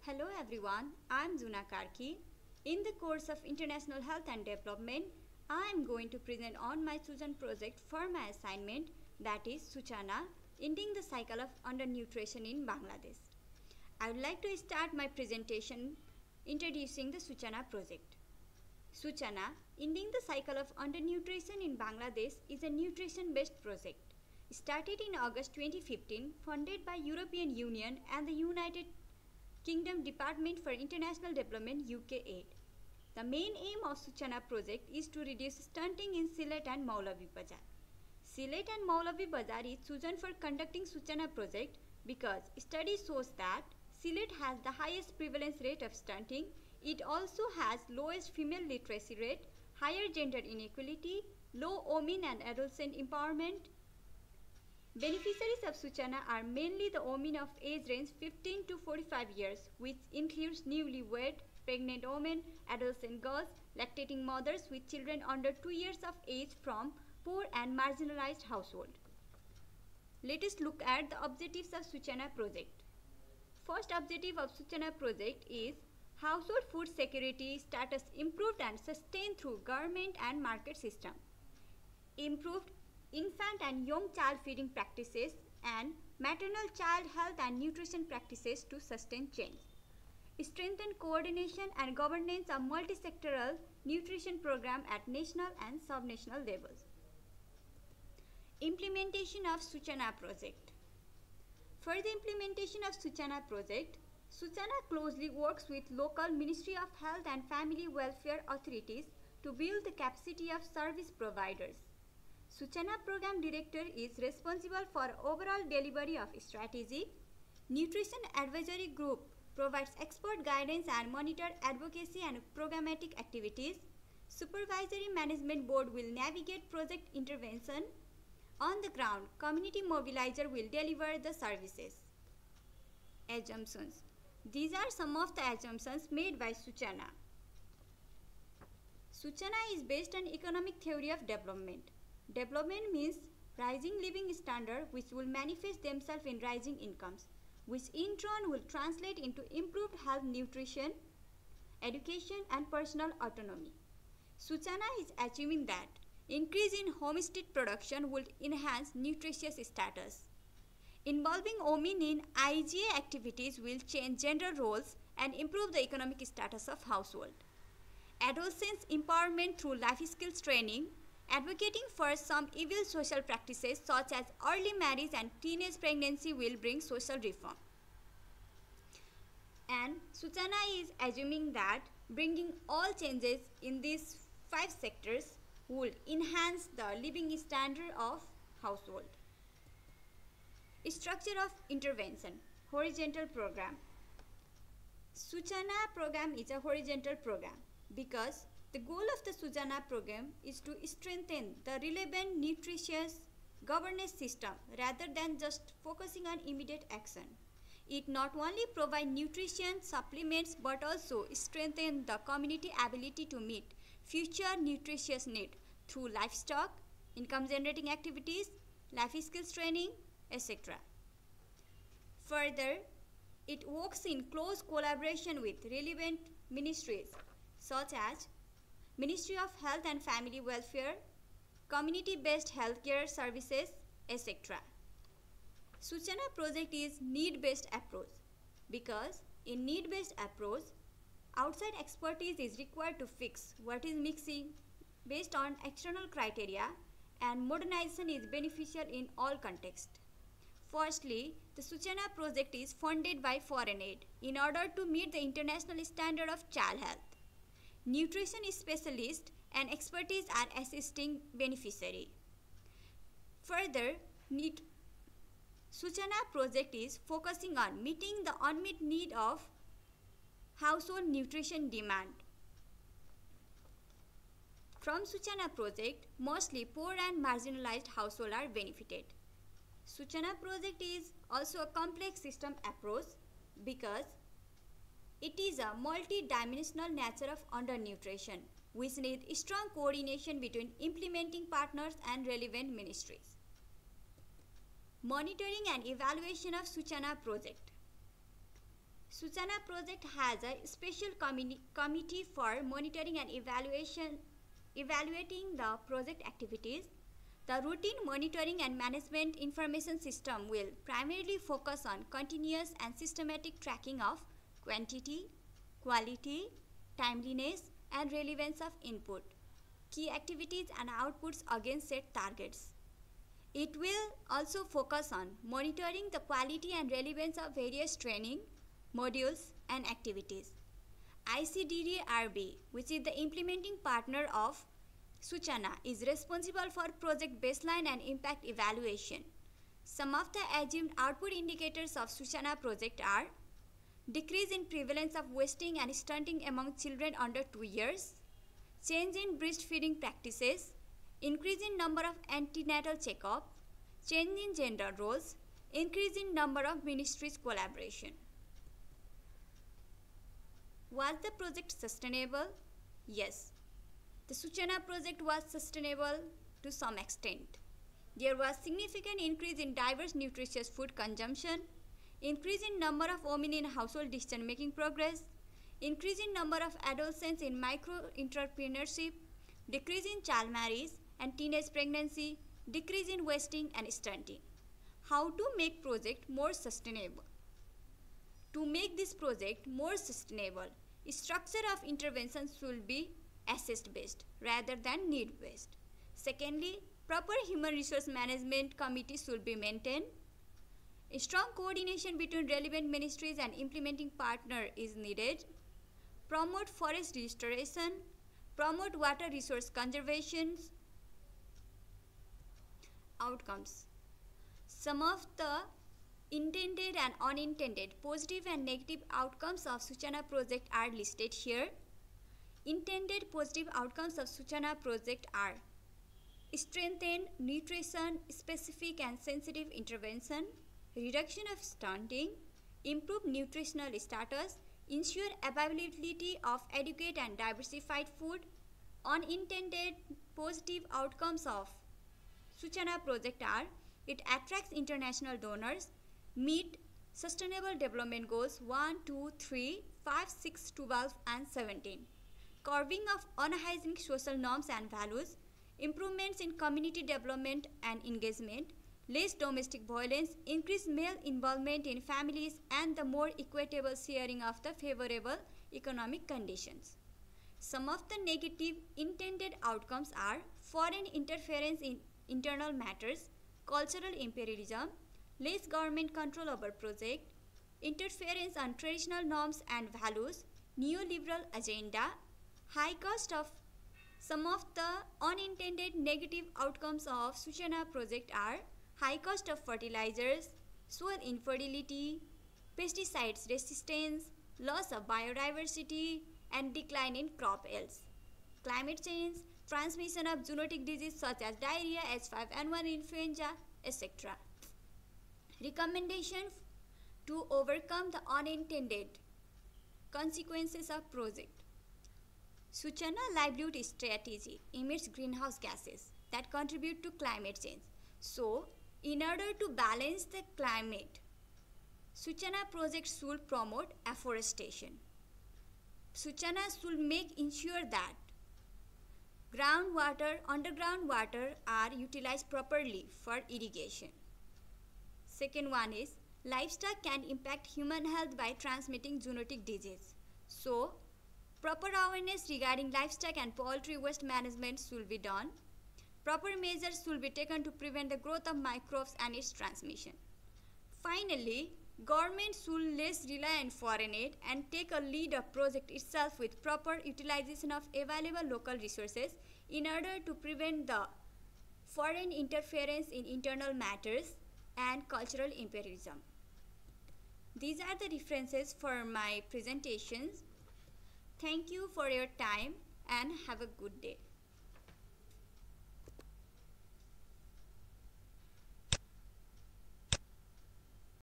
Hello everyone, I am Zuna Karki. In the course of International Health and Development, I am going to present on my Suchana project for my assignment, that is Suchana, ending the cycle of undernutrition in Bangladesh. I would like to start my presentation introducing the Suchana project. Suchana, ending the cycle of undernutrition in Bangladesh, is a nutrition-based project. Started in August 2015, funded by European Union and the United Kingdom Department for International Development UK-8. The main aim of Suchana project is to reduce stunting in Sylhet and Maulabibazar. Sylhet and Maulabibazar is chosen for conducting Suchana project because study shows that Sylhet has the highest prevalence rate of stunting. It also has lowest female literacy rate, higher gender inequality, low women and adolescent empowerment. Beneficiaries of Suchana are mainly the women of age range 15 to 45 years, which includes newlywed, pregnant women, adolescent girls, lactating mothers with children under 2 years of age from poor and marginalized households. Let us look at the objectives of Suchana project. First objective of Suchana project is household food security status improved and sustained through government and market system. Improved infant and young child feeding practices and maternal child health and nutrition practices to sustain change. Strengthen coordination and governance of multi-sectoral nutrition program at national and sub-national levels. Implementation of Suchana project. For the implementation of Suchana project, Suchana closely works with local Ministry of Health and Family Welfare authorities to build the capacity of service providers. Suchana Program Director is responsible for overall delivery of strategy. Nutrition Advisory Group provides expert guidance and monitor advocacy and programmatic activities. Supervisory Management Board will navigate project intervention. On the ground, Community Mobilizer will deliver the services. Assumptions. These are some of the assumptions made by Suchana. Suchana is based on economic theory of development. Development means rising living standard, which will manifest themselves in rising incomes, which in turn will translate into improved health, nutrition, education and personal autonomy. Suchana is assuming that increase in homestead production will enhance nutritious status. Involving women in IGA activities will change gender roles and improve the economic status of household. Adolescents empowerment through life skills training. Advocating for some evil social practices such as early marriage and teenage pregnancy will bring social reform. And Suchana is assuming that bringing all changes in these 5 sectors will enhance the living standard of household. Structure of intervention. Horizontal program. Suchana program is a horizontal program because the goal of the Suchana program is to strengthen the relevant nutritious governance system rather than just focusing on immediate action. It not only provides nutrition supplements but also strengthen the community ability to meet future nutritious needs through livestock, income generating activities, life skills training, etc. Further, it works in close collaboration with relevant ministries such as Ministry of Health and Family Welfare, community-based healthcare services, etc. Suchana project is need-based approach because in need-based approach, outside expertise is required to fix what is missing based on external criteria, and modernization is beneficial in all contexts. Firstly, the Suchana project is funded by foreign aid in order to meet the international standard of child health. Nutrition specialists and expertise are assisting beneficiary. Further, Suchana project is focusing on meeting the unmet need of household nutrition demand. From Suchana project, mostly poor and marginalized households are benefited. Suchana project is also a complex system approach because it is a multi-dimensional nature of undernutrition, which needs strong coordination between implementing partners and relevant ministries. Monitoring and evaluation of Suchana project. Suchana project has a special committee for monitoring and evaluating the project activities. The routine monitoring and management information system will primarily focus on continuous and systematic tracking of quantity, quality, timeliness, and relevance of input, key activities and outputs against set targets. It will also focus on monitoring the quality and relevance of various training, modules, and activities. ICDDRB, which is the implementing partner of Suchana, is responsible for project baseline and impact evaluation. Some of the assumed output indicators of Suchana project are decrease in prevalence of wasting and stunting among children under 2 years, change in breastfeeding practices, increase in number of antenatal checkup, change in gender roles, increase in number of ministries collaboration. Was the project sustainable? Yes. The Suchana project was sustainable to some extent. There was significant increase in diverse nutritious food consumption, increase in number of women in household decision-making progress, increase in number of adolescents in micro-entrepreneurship, decrease in child marriage and teenage pregnancy, decrease in wasting and stunting. How to make project more sustainable? To make this project more sustainable, structure of interventions should be assessed-based rather than need-based. Secondly, proper human resource management committee should be maintained. A strong coordination between relevant ministries and implementing partner is needed. Promote forest restoration. Promote water resource conservation. Outcomes. Some of the intended and unintended positive and negative outcomes of Suchana project are listed here. Intended positive outcomes of Suchana project are strengthen nutrition specific and sensitive intervention, reduction of stunting, improve nutritional status, ensure availability of adequate and diversified food. Unintended positive outcomes of Suchana project are it attracts international donors, meet Sustainable Development Goals 1, 2, 3, 5, 6, 12 and 17. Curbing of unhygienic social norms and values, improvements in community development and engagement, less domestic violence, increased male involvement in families, and the more equitable sharing of the favorable economic conditions. Some of the negative intended outcomes are foreign interference in internal matters, cultural imperialism, less government control over project, interference on traditional norms and values, neoliberal agenda, high cost of. Some of the unintended negative outcomes of Suchana project are high cost of fertilizers, soil infertility, pesticides resistance, loss of biodiversity, and decline in crop yields. Climate change, transmission of zoonotic disease such as diarrhea, H5N1 influenza, etc. Recommendations to overcome the unintended consequences of project. Suchana livelihood strategy emits greenhouse gases that contribute to climate change. So, in order to balance the climate, Suchana project should promote afforestation. Suchana should ensure that underground water are utilized properly for irrigation. Second one is, livestock can impact human health by transmitting zoonotic disease. So, proper awareness regarding livestock and poultry waste management should be done. Proper measures should be taken to prevent the growth of microbes and its transmission. Finally, government should less rely on foreign aid and take a lead of project itself with proper utilization of available local resources in order to prevent the foreign interference in internal matters and cultural imperialism. These are the references for my presentations. Thank you for your time and have a good day.